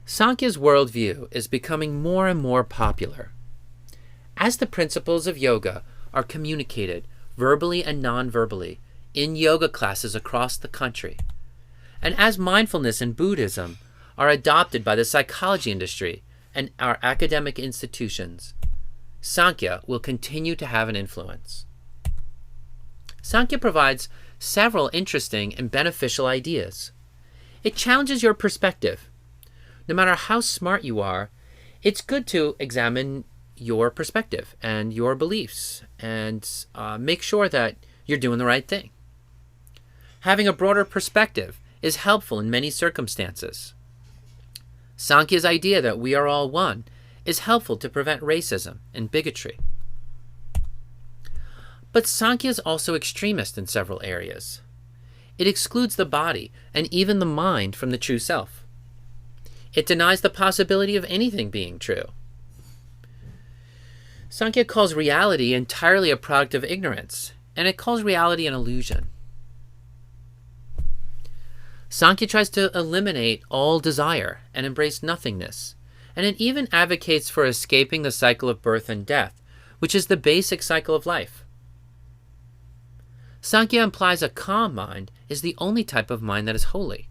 Sankhya's worldview is becoming more and more popular. As the principles of yoga are communicated verbally and non-verbally in yoga classes across the country, and as mindfulness and Buddhism are adopted by the psychology industry and our academic institutions, Sankhya will continue to have an influence. Sankhya provides several interesting and beneficial ideas. It challenges your perspective. No matter how smart you are, it's good to examine your perspective and your beliefs and make sure that you're doing the right thing. Having a broader perspective is helpful in many circumstances. Sankhya's idea that we are all one is helpful to prevent racism and bigotry. But Sankhya is also extremist in several areas. It excludes the body and even the mind from the true self. It denies the possibility of anything being true. Sankhya calls reality entirely a product of ignorance, and it calls reality an illusion. Sankhya tries to eliminate all desire and embrace nothingness, and it even advocates for escaping the cycle of birth and death, which is the basic cycle of life. Sankhya implies a calm mind is the only type of mind that is holy.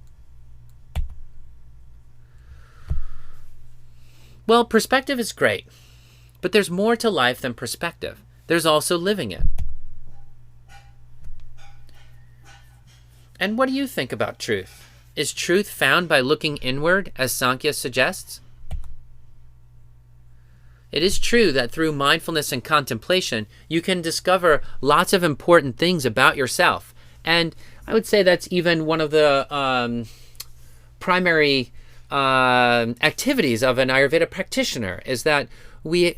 Well, perspective is great, but there's more to life than perspective. There's also living it. And what do you think about truth? Is truth found by looking inward, as Sankhya suggests? It is true that through mindfulness and contemplation, you can discover lots of important things about yourself. And I would say that's even one of the primary activities of an Ayurveda practitioner is that we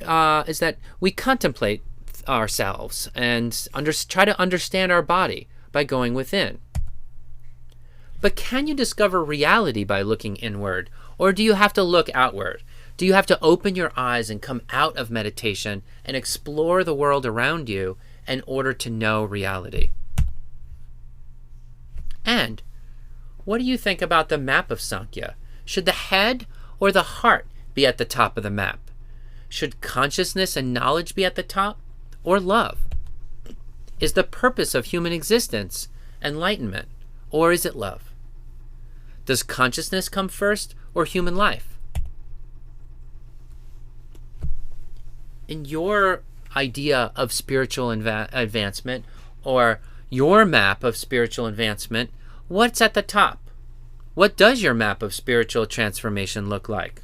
contemplate ourselves and try to understand our body by going within. But can you discover reality by looking inward, or do you have to look outward? Do you have to open your eyes and come out of meditation and explore the world around you in order to know reality? And what do you think about the map of Sankhya? Should the head or the heart be at the top of the map? Should consciousness and knowledge be at the top, or love? Is the purpose of human existence enlightenment, or is it love? Does consciousness come first, or human life? In your idea of spiritual advancement, or your map of spiritual advancement, what's at the top? What does your map of spiritual transformation look like?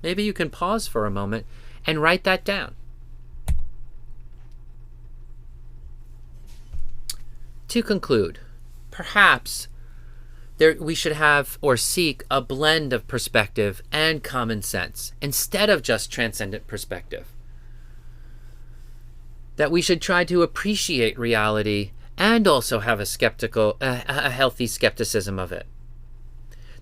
Maybe you can pause for a moment and write that down. To conclude, perhaps we should have or seek a blend of perspective and common sense instead of just transcendent perspective. That we should try to appreciate reality and also have a healthy skepticism of it.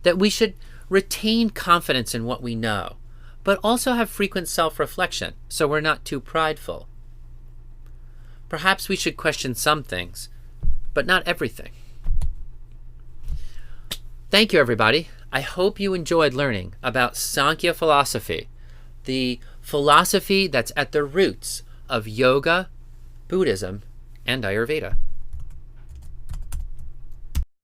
That we should retain confidence in what we know, but also have frequent self-reflection so we're not too prideful. Perhaps we should question some things, but not everything. Thank you, everybody. I hope you enjoyed learning about Sankhya philosophy, the philosophy that's at the roots of yoga, Buddhism, and Ayurveda.